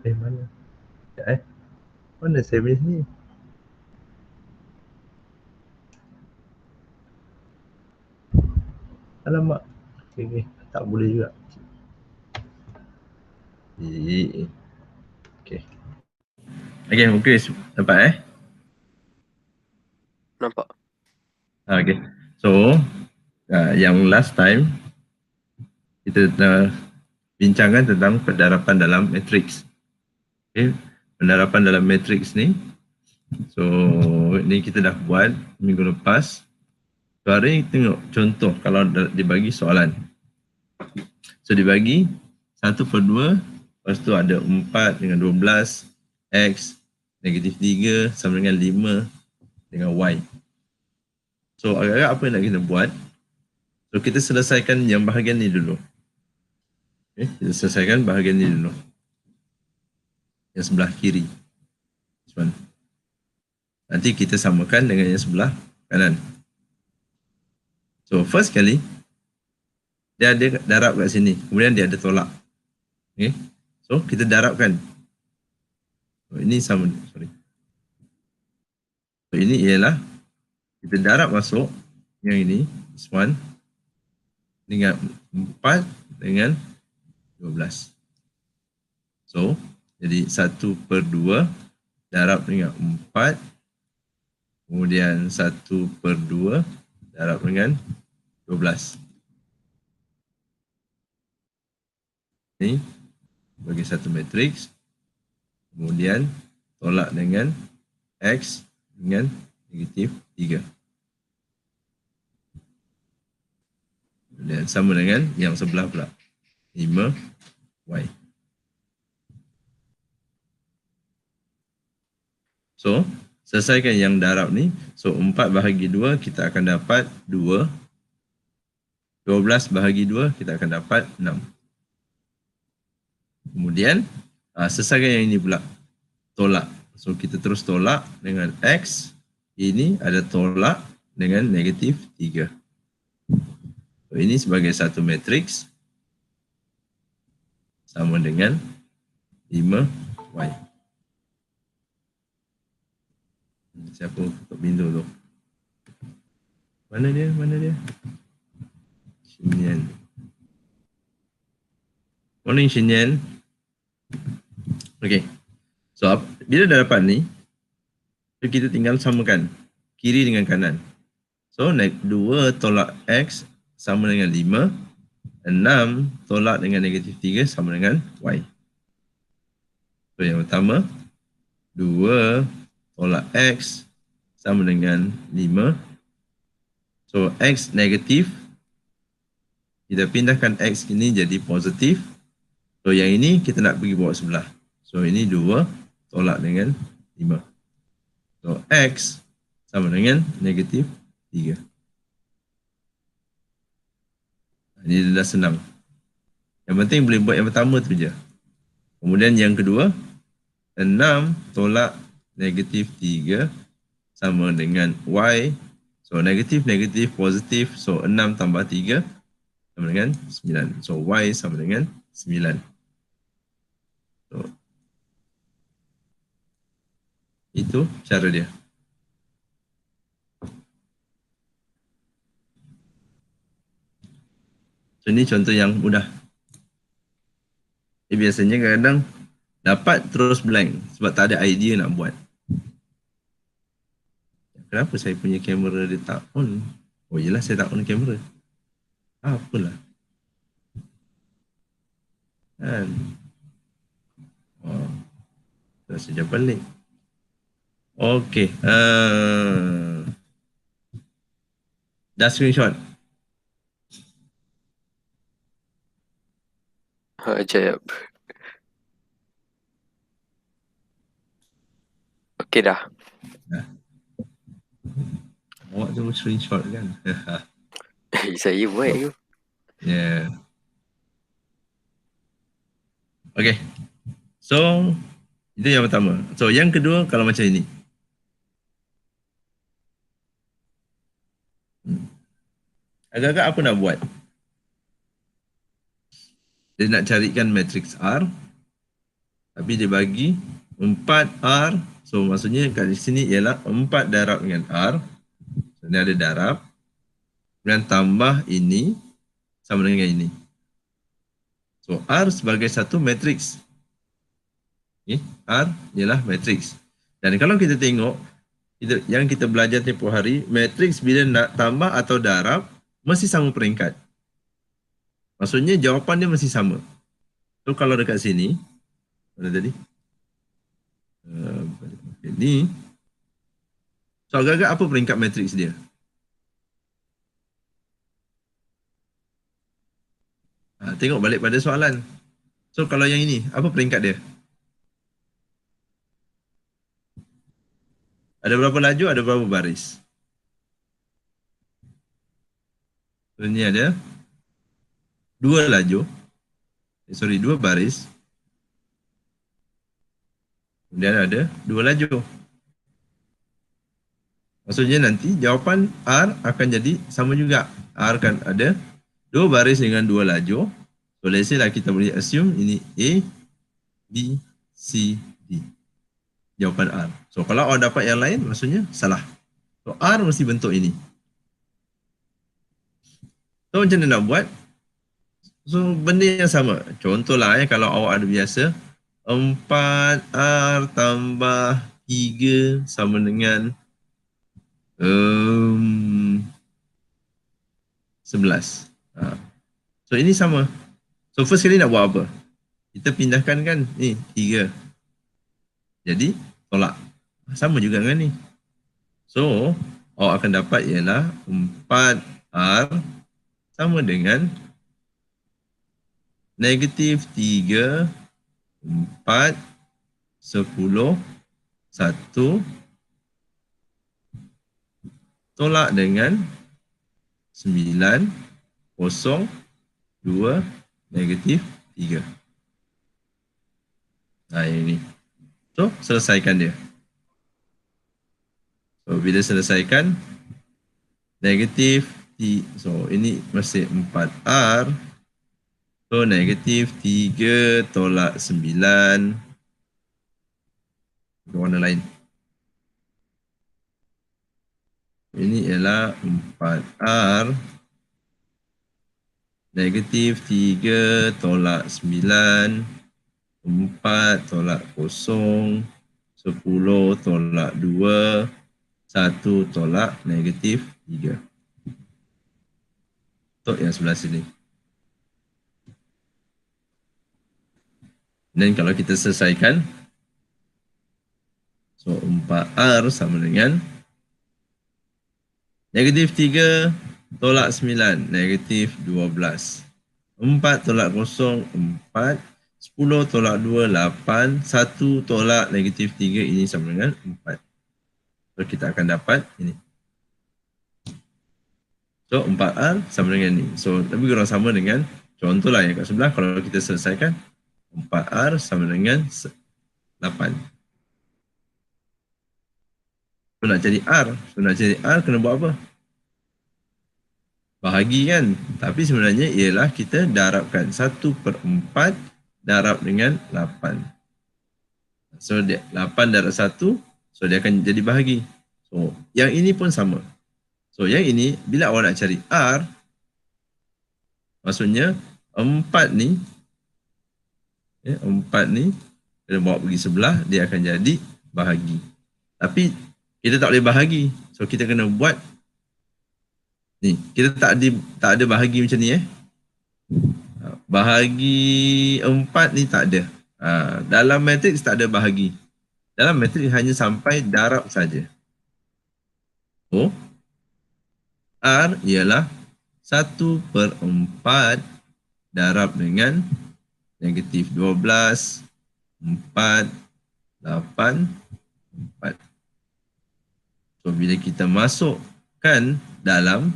Mana? Sekejap Mana saya punya ni? Alamak. Okay. Tak boleh juga. Okay. Okay, mungkin dapat Nampak. Okay. So, yang last time kita dah bincangkan tentang pendarapan dalam matrix. Okay. Pendarapan dalam matrix ni, so ni kita dah buat minggu lepas. So hari ni tengok contoh kalau dibagi soalan. So dibagi 1/2, lepas tu ada 4 dengan 12, X, -3 sama dengan 5 dengan Y. So agak-agak apa yang nak kita buat? So kita selesaikan yang bahagian ni dulu. Okay, kita selesaikan bahagian ni dulu. Yang sebelah kiri. Nanti kita samakan dengan yang sebelah kanan. So first kali, dia ada darab kat sini. Kemudian dia ada tolak. Okay. So kita darabkan. So, ini sama. Sorry. So ini ialah kita darab masuk yang ini. This one. Dengan 4 dengan 12. So jadi 1/2 darab dengan 4. Kemudian 1/2 darab dengan 12. Ini bagi satu matriks. Kemudian tolak dengan X dengan -3. Dan sama dengan yang sebelah pula. 5Y. So, selesaikan yang darab ni. So, 4/2 kita akan dapat 2. 12/2 kita akan dapat 6. Kemudian, selesaikan yang ini pula. Tolak. So, kita terus tolak dengan X. Ini ada tolak dengan -3. So, ini sebagai satu matriks. Sama dengan 5Y. Siapa ketuk pintu tu? Mana dia? Mana dia? Shinyan. Morning Shinyan. Okay. So, bila dah dapat ni, kita tinggal samakan kiri dengan kanan. So, 2 tolak X sama dengan 5. 6 tolak dengan -3 sama dengan Y. So, yang pertama, 2 tolak X sama dengan 5. So, X negatif. Kita pindahkan X ini jadi positif. So, yang ini kita nak pergi bawa sebelah. So, ini 2 tolak dengan 5. So, X sama dengan -3. Ini dah senang. Yang penting boleh buat yang pertama tu je. Kemudian yang kedua, 6 tolak -3 sama dengan Y. So, negatif, positif. So, 6 tambah 3 sama dengan 9. So, Y sama dengan 9. So, itu cara dia. So, ini contoh yang mudah. Biasanya kadang-kadang dapat terus blank sebab tak ada idea nak buat. Kenapa saya punya kamera dia tak on? Oh, yelah saya tak on kamera. Apalah. Kan? Oh, dah sejak balik. Okey. Dah screenshot. Ajaib. Okey dah. Awak tu screenshot kan? Saya buat tu. Yeah. Okay. So, itu yang pertama. So, yang kedua kalau macam ini. Agak-agak apa nak buat? Dia nak carikan matrix R. Tapi dia bagi 4R. So maksudnya kat sini ialah 4 darab dengan R. So ni ada darab. Kemudian tambah ini sama dengan ini. So R sebagai satu matriks. Okay. R ialah matriks. Dan kalau kita tengok yang kita belajar tempoh hari, matriks bila nak tambah atau darab mesti sama peringkat. Maksudnya jawapan dia mesti sama. So kalau dekat sini, mana tadi? Ni. So agak-agak apa peringkat matriks dia? Tengok balik pada soalan. So kalau yang ini, apa peringkat dia? Ada berapa laju, ada berapa baris? So ini ada 2 laju. Sorry, 2 baris. Kemudian ada 2 laju. Maksudnya nanti jawapan R akan jadi sama juga. R kan ada 2 baris dengan 2 laju. So let's say lah kita boleh assume ini A, B, C, D. Jawapan R. So kalau orang dapat yang lain maksudnya salah. So R mesti bentuk ini. So macam mana nak buat? So benda yang sama. Contohlah kalau awak ada biasa 4R tambah 3 sama dengan 11. So ini sama. So first kali nak buat apa? Kita pindahkan kan ni 3. Jadi tolak. Sama juga dengan ni. So awak akan dapat ialah 4R sama dengan negatif 3, 4, 10, 1 tolak dengan 9, 0, 2, negatif 3. Yang ini. So, selesaikan dia. So, bila selesaikan, negatif, so ini masih 4R. So, negatif 3 tolak 9. Warna lain. Ini ialah 4R. Negatif 3 tolak 9. 4 tolak 0. 10 tolak 2. 1 tolak negatif 3. Untuk yang sebelah sini. Dan kalau kita selesaikan, so 4R sama dengan negatif 3 tolak 9, negatif 12. 4 tolak 0, 4. 10 tolak 2, 8. 1 tolak negatif 3, ini sama dengan 4. So kita akan dapat ini. So 4R sama dengan ini. So lebih kurang sama dengan contohlah yang kat sebelah. Kalau kita selesaikan, 4R sama dengan 8. So nak cari R. So nak cari R kena buat apa? Bahagi kan. Tapi sebenarnya ialah kita darabkan 1/4 darab dengan 8. So 8 darab 1. So dia akan jadi bahagi. So yang ini pun sama. So yang ini bila awak nak cari R, maksudnya 4 ni, 4 ni kena bawa pergi sebelah, dia akan jadi bahagi. Tapi kita tak boleh bahagi. So kita kena buat ni. Kita tak ada bahagi macam ni Bahagi 4 ni tak ada. Dalam matriks tak ada bahagi. Dalam matriks hanya sampai darab saja. So R ialah 1/4 darab dengan negatif 12, 4, 8, 4. So bila kita masukkan dalam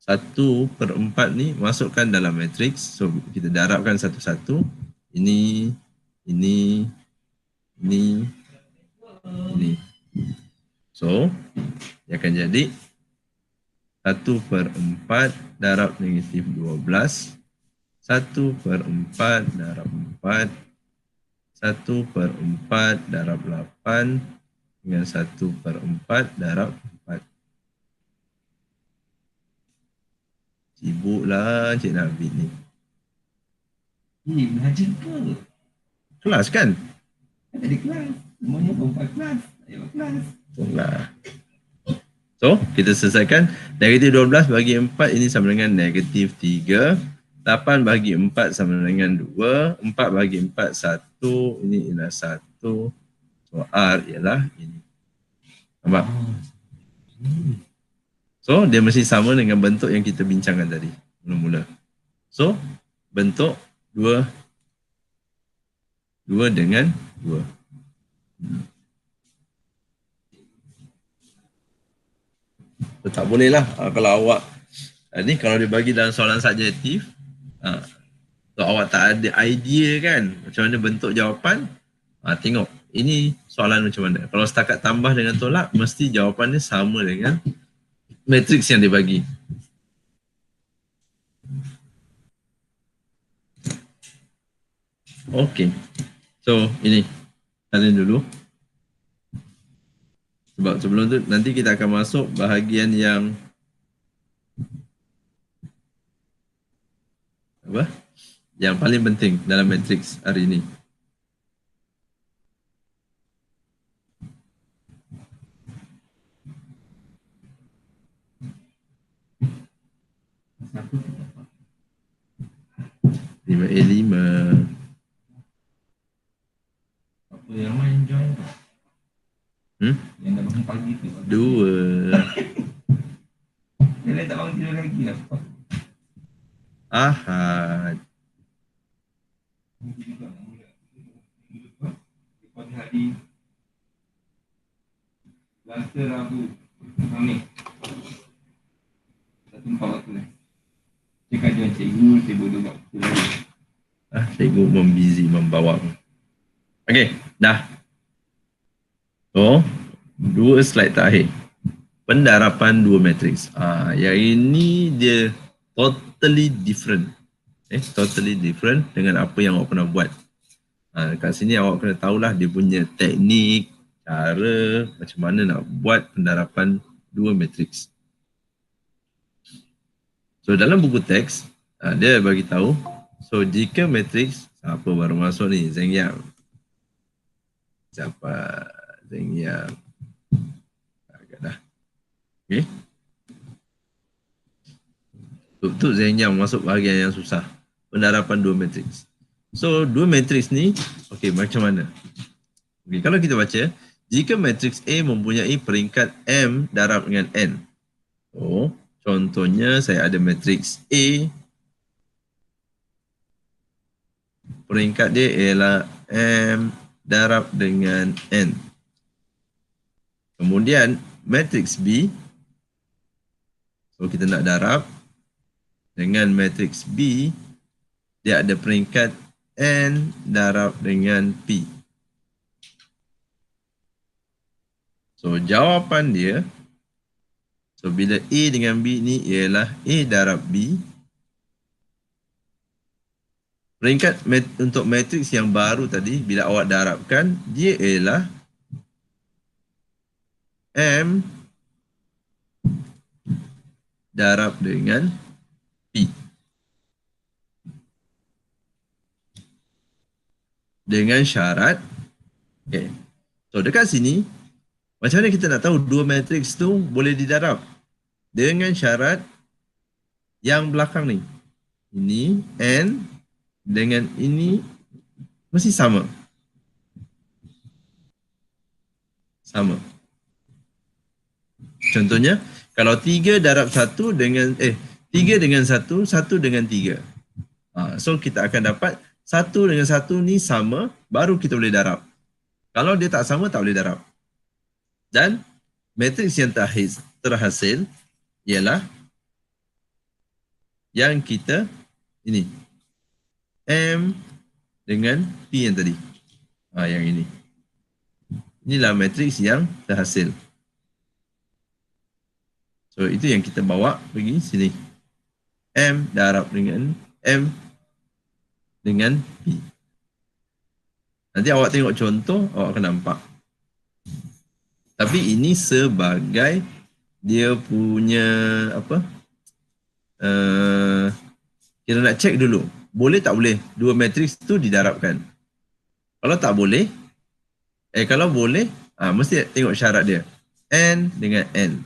1/4 ni, masukkan dalam matriks. So kita darabkan satu-satu. Ini. So dia akan jadi 1/4 darab negatif 12. 1/4 darab 4. 1/4 darab 8 dengan 1/4 darab 4. Sibuklah Cik Nabil ni. Belajar ke? Kelas kan? Kan ada kelas. Semuanya 4 kelas. Ayo kelas. Itulah. So, kita selesaikan. Negatif 12 bagi 4 ini sama dengan negatif 3. 8 bagi 4 sama dengan 2. 4 bagi 4, 1. Ini ialah 1. So, R ialah ini. Nampak? So, dia mesti sama dengan bentuk yang kita bincangkan tadi. Mula-mula. So, bentuk 2 dengan 2. So, tak boleh lah kalau awak ni kalau dia bagi dalam soalan subjektif, so awak tak ada idea kan macam mana bentuk jawapan, tengok ini soalan macam mana. Kalau setakat tambah dengan tolak, mesti jawapannya sama dengan matriks yang dia bagi. Okey. So, ini kalian dulu. Sebab sebelum tu nanti kita akan masuk bahagian yang apa? Yang paling penting dalam matriks hari ini. Lima A5. Apa yang main join tu? Yang dah bangun pagi tu. 2. Dia lain tak bangun tidur lagi lah. Ahad. Pagi hari Selasa, Rabu, Khamis. 1/4 waktu lah. Cakap dengan cikgu, saya boleh buat waktu lagi. Cikgu membbusy membawa. Okey, dah. So, 2 slide terakhir. Pendarapan 2 matriks. Yang ini dia totally different. Totally different dengan apa yang awak pernah buat. Kat sini awak kena tahulah dia punya teknik, cara macam mana nak buat pendarapan 2 matriks. So dalam buku teks, dia bagi tahu, so jika matriks, siapa baru masuk ni? Zeng Yang. Siapa? Zeng Yang. Agak dah. Okey. Untuk Zeng Yang masuk bahagian yang susah. Pendarapan 2 matriks. So 2 matriks ni, okey, macam mana? Okey, kalau kita baca, jika matriks A mempunyai peringkat M darab dengan N. So, contohnya saya ada matriks A. Peringkat dia ialah M darab dengan N. Kemudian matriks B. So kita nak darab dengan matriks B. Dia ada peringkat N darab dengan P. So jawapan dia, so bila A dengan B ni ialah A darab B. Peringkat untuk matriks yang baru tadi, bila awak darabkan, dia ialah M darab dengan P. Dengan syarat, okay. So dekat sini, macam mana kita nak tahu 2 matriks tu boleh didarab? Dengan syarat yang belakang ni. Ini N dengan ini mesti sama. Sama. Contohnya, kalau 3 darab 1 dengan 3 dengan 1, 1 dengan 3. So kita akan dapat 1 dengan 1 ni sama, baru kita boleh darab. Kalau dia tak sama, tak boleh darab. Dan matriks yang terhasil ialah yang kita ini. M dengan P yang tadi. Yang ini. Inilah matriks yang terhasil. So itu yang kita bawa pergi sini. M darab dengan M dengan P. Nanti awak tengok contoh, awak akan nampak. Tapi ini sebagai dia punya apa? Kita nak check dulu. Boleh tak boleh dua matriks tu didarabkan? Kalau tak boleh, kalau boleh, mesti tengok syarat dia. N dengan N.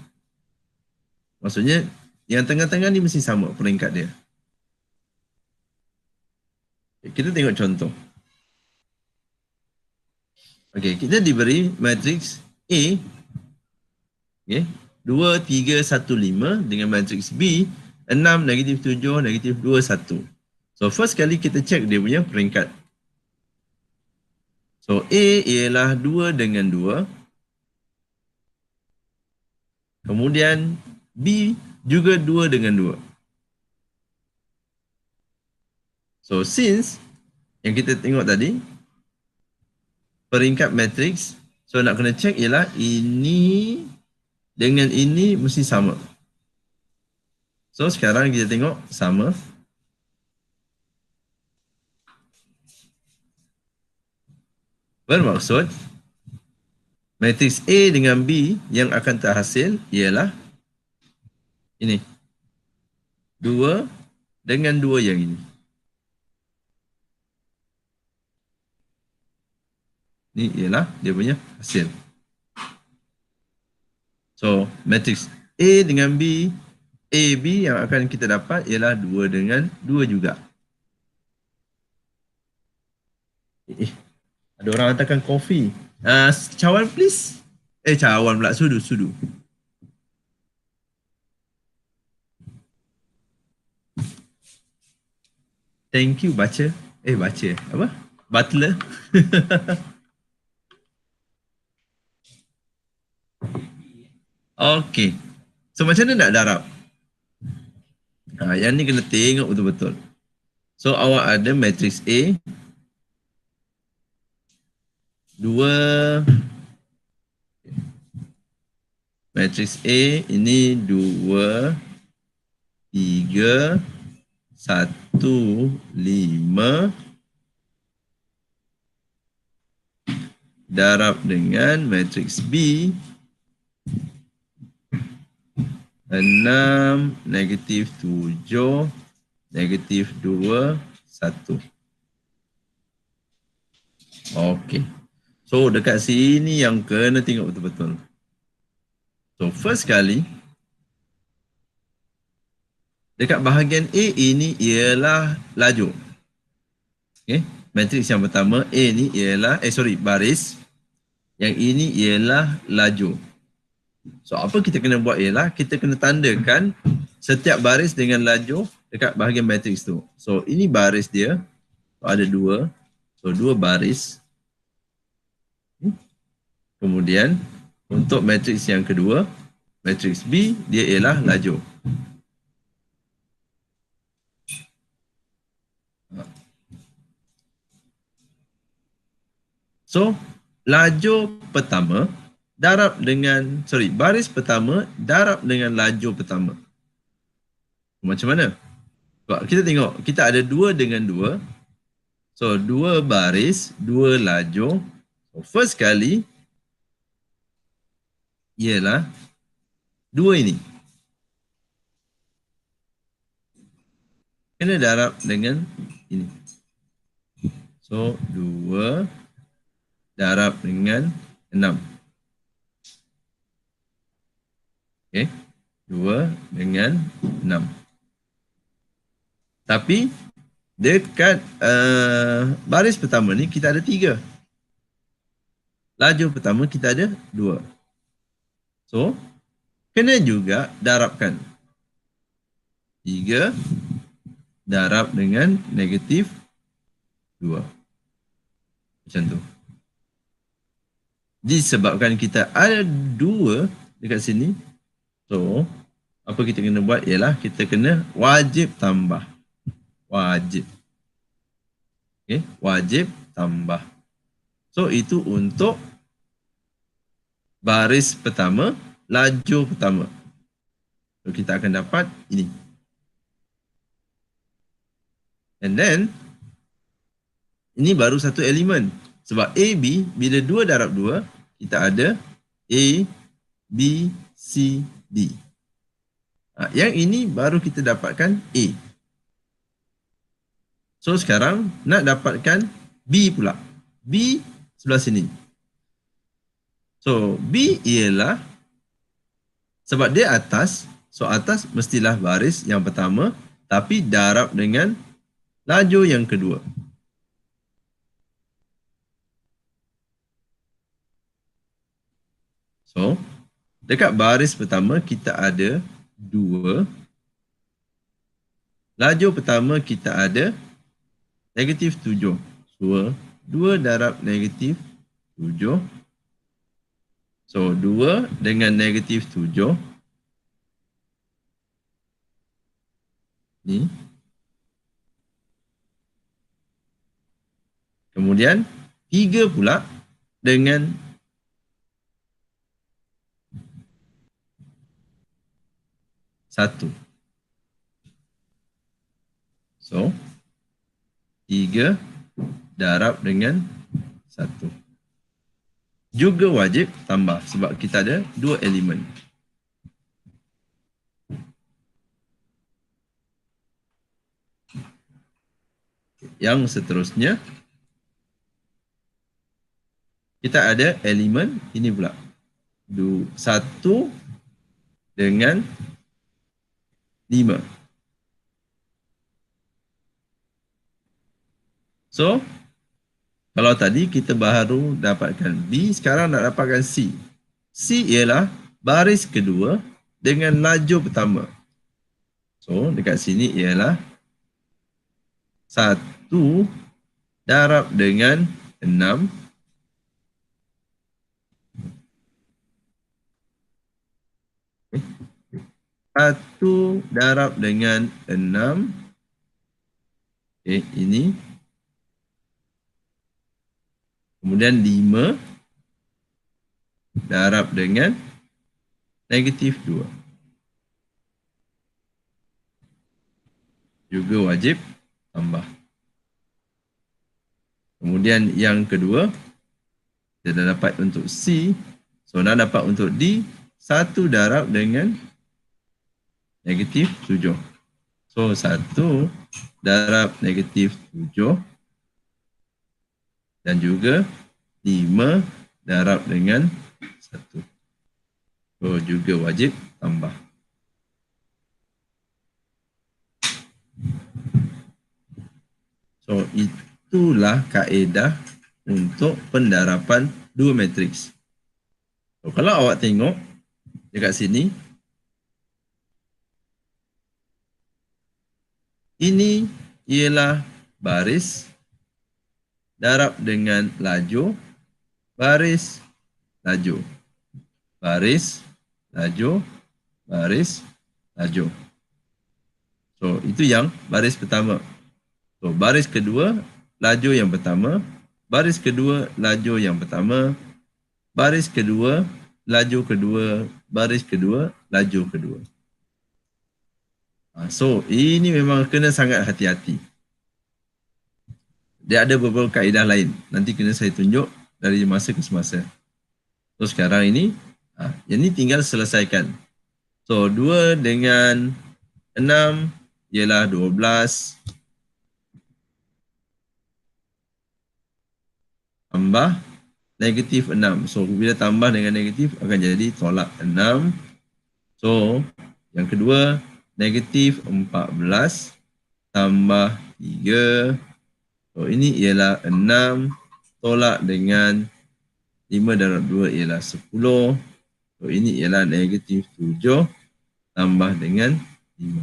Maksudnya, yang tengah-tengah ni mesti sama peringkat dia. Kita tengok contoh. Okey, kita diberi matriks A, okay, 2, 3, 1, 5 dengan matriks B, 6, -7, -2, 1. So, first kali kita check dia punya peringkat. So, A ialah 2 dengan 2. Kemudian, B juga 2 dengan 2. So, since yang kita tengok tadi, peringkat matriks, so nak kena check ialah ini dengan ini mesti sama. So, sekarang kita tengok sama. Bermaksud, matriks A dengan B yang akan terhasil ialah ini. 2 dengan 2 yang ini. Ini ialah dia punya hasil. So, matriks A dengan B, AB yang akan kita dapat ialah 2 dengan 2 juga. Ada orang hantarkan kopi. Cawan please. Cawan pula. Sudu. Thank you baca. Baca. Apa? Butler. Okey. So macam mana nak darab? Yang ni kena tengok betul-betul. So awak ada matriks A, 2, matriks A ini 2, 3, 1, 5 darab dengan matriks B 6, -7, -2, 1. Okey. So dekat sini yang kena tengok betul-betul. So first kali, dekat bahagian A ini ialah laju. Okay. Matriks yang pertama A ni ialah, baris. Yang ini ialah laju. So apa kita kena buat ialah, kita kena tandakan setiap baris dengan laju dekat bahagian matriks tu. So ini baris dia. So, ada 2. So 2 baris. Kemudian untuk matriks yang kedua, matriks B, dia ialah laju. So, laju pertama darab dengan, baris pertama darab dengan laju pertama. Macam mana? Kita tengok, kita ada 2 dengan 2. So, 2 baris, 2 laju. So, first kali ialah 2 ini. Kena darab dengan ini. So, 2 darab dengan 6. Okay. 2 dengan 6. Tapi, dekat baris pertama ni kita ada 3. Laju pertama kita ada 2. So, kena juga darabkan. 3 darab dengan -2. Macam tu. Disebabkan kita ada 2 dekat sini. So, apa kita kena buat ialah kita kena wajib tambah. Wajib. Okay, wajib tambah. So, itu untuk baris pertama, laju pertama. So, kita akan dapat ini. And then, ini baru satu elemen. Sebab A, B, bila 2 darab 2, kita ada A, B, C, D. Yang ini baru kita dapatkan A. So sekarang nak dapatkan B pula. B sebelah sini. So B ialah, sebab dia atas, so atas mestilah baris yang pertama tapi darab dengan laju yang kedua. So dekat baris pertama kita ada 2. Laju pertama kita ada negatif 7. So 2 darab negatif 7. So 2 dengan negatif 7. Ni. Kemudian 3 pula dengan satu. So 3 darab dengan 1. Juga wajib tambah sebab kita ada 2 elemen. Yang seterusnya, kita ada elemen ini pula. 1 dengan 5. So, kalau tadi kita baru dapatkan B, sekarang nak dapatkan C. C ialah baris kedua dengan laju pertama. So, dekat sini ialah 1 darab dengan 6. Satu darab dengan 6. Okay, ini. Kemudian 5 darab dengan negatif 2. Juga wajib tambah. Kemudian yang kedua, kita dah dapat untuk C. So, dah dapat untuk D. 1 darab dengan negatif 7. So, 1 darab negatif 7. Dan juga 5 darab dengan 1. So, juga wajib tambah. So, itulah kaedah untuk pendarapan dua matriks. So, kalau awak tengok dekat sini, ini ialah baris darab dengan laju, baris, laju, baris, laju, baris, laju. So, itu yang baris pertama. So, baris kedua, laju yang pertama, baris kedua, laju yang pertama, baris kedua, laju kedua, baris kedua, laju kedua. So, ini memang kena sangat hati-hati. Dia ada beberapa kaedah lain. Nanti kena saya tunjuk dari masa ke semasa. So, sekarang ini, yang ini tinggal selesaikan. So, 2 dengan 6 ialah 12. Tambah negatif 6. So, bila tambah dengan negatif akan jadi tolak 6. So, yang kedua, negatif 14 tambah 3. So, ini ialah 6 tolak dengan 5 darab 2 ialah 10. So, ini ialah negatif 7 tambah dengan 5.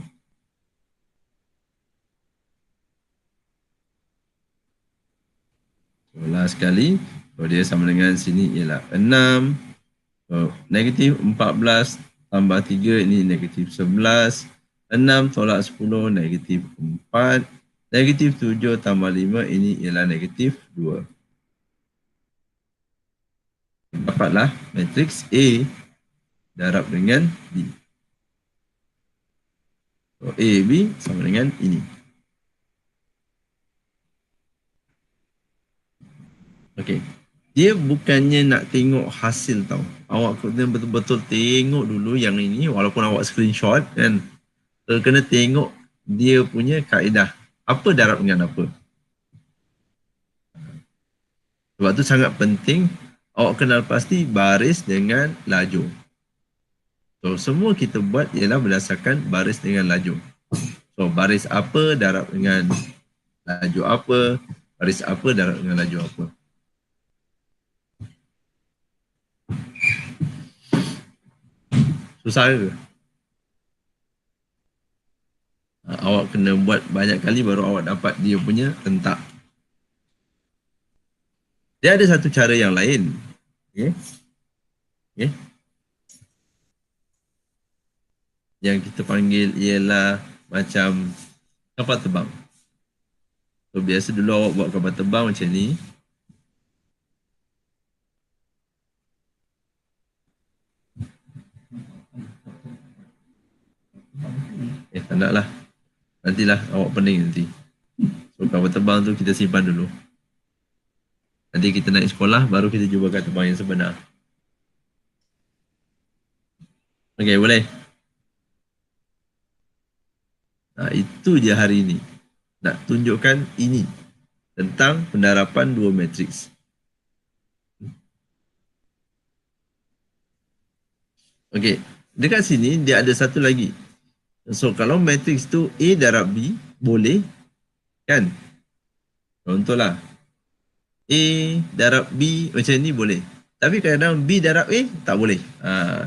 So, last sekali, so dia sama dengan sini ialah 6. So, negatif 14 tambah 3, ini negatif 11. 6 tolak 10, negatif 4. Negatif 7 tambah 5, ini ialah negatif 2. Dapatlah matriks A darab dengan B. So, A, B sama dengan ini. Okey. Dia bukannya nak tengok hasil tau. Awak kena betul-betul tengok dulu yang ini walaupun awak screenshot kan. Kena tengok dia punya kaedah. Apa darab dengan apa. Sebab tu sangat penting awak kenal pasti baris dengan laju. So semua kita buat ialah berdasarkan baris dengan laju. So baris apa darab dengan laju apa, baris apa darab dengan laju apa. Susah ke? Awak kena buat banyak kali baru awak dapat dia punya rentak. Dia ada satu cara yang lain. Okay. Okay. Yang kita panggil ialah macam kapal terbang. So biasa dulu awak buat kapal terbang macam ni. Tak nak lah. Nantilah awak pening nanti. So kapal terbang tu kita simpan dulu. Nanti kita naik sekolah baru kita cuba kapal terbang yang sebenar. Okey, boleh? Itu je hari ini. Nak tunjukkan ini. Tentang pendarapan dua matriks. Okey, dekat sini dia ada satu lagi. So kalau matriks tu A darab B boleh kan? Contohlah A darab B macam ni boleh. Tapi kadang-kadang B darab A tak boleh.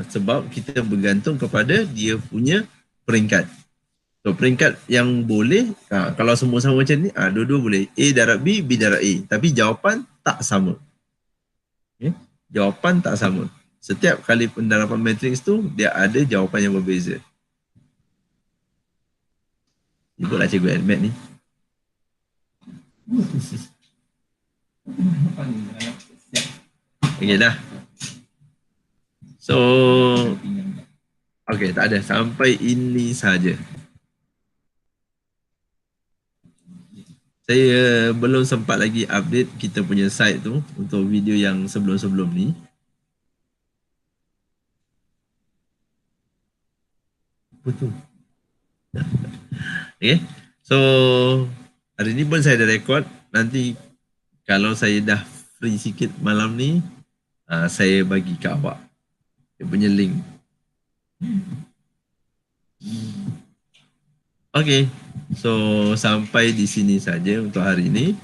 Sebab kita bergantung kepada dia punya peringkat. So peringkat yang boleh kalau semua sama macam ni dua-dua boleh. A darab B, B darab A. Tapi jawapan tak sama. Okay? Jawapan tak sama. Setiap kali pendarapan matriks tu dia ada jawapan yang berbeza. Sibuklah cikgu admit ni. Okay dah. So, okay tak ada. Sampai ini saja. Saya belum sempat lagi update kita punya site tu untuk video yang sebelum-sebelum ni. Betul. Okay. So, hari ni pun saya dah record. Nanti kalau saya dah free sikit malam ni, saya bagi ke awak. Dia punya link. Okay. So, sampai di sini saja untuk hari ini.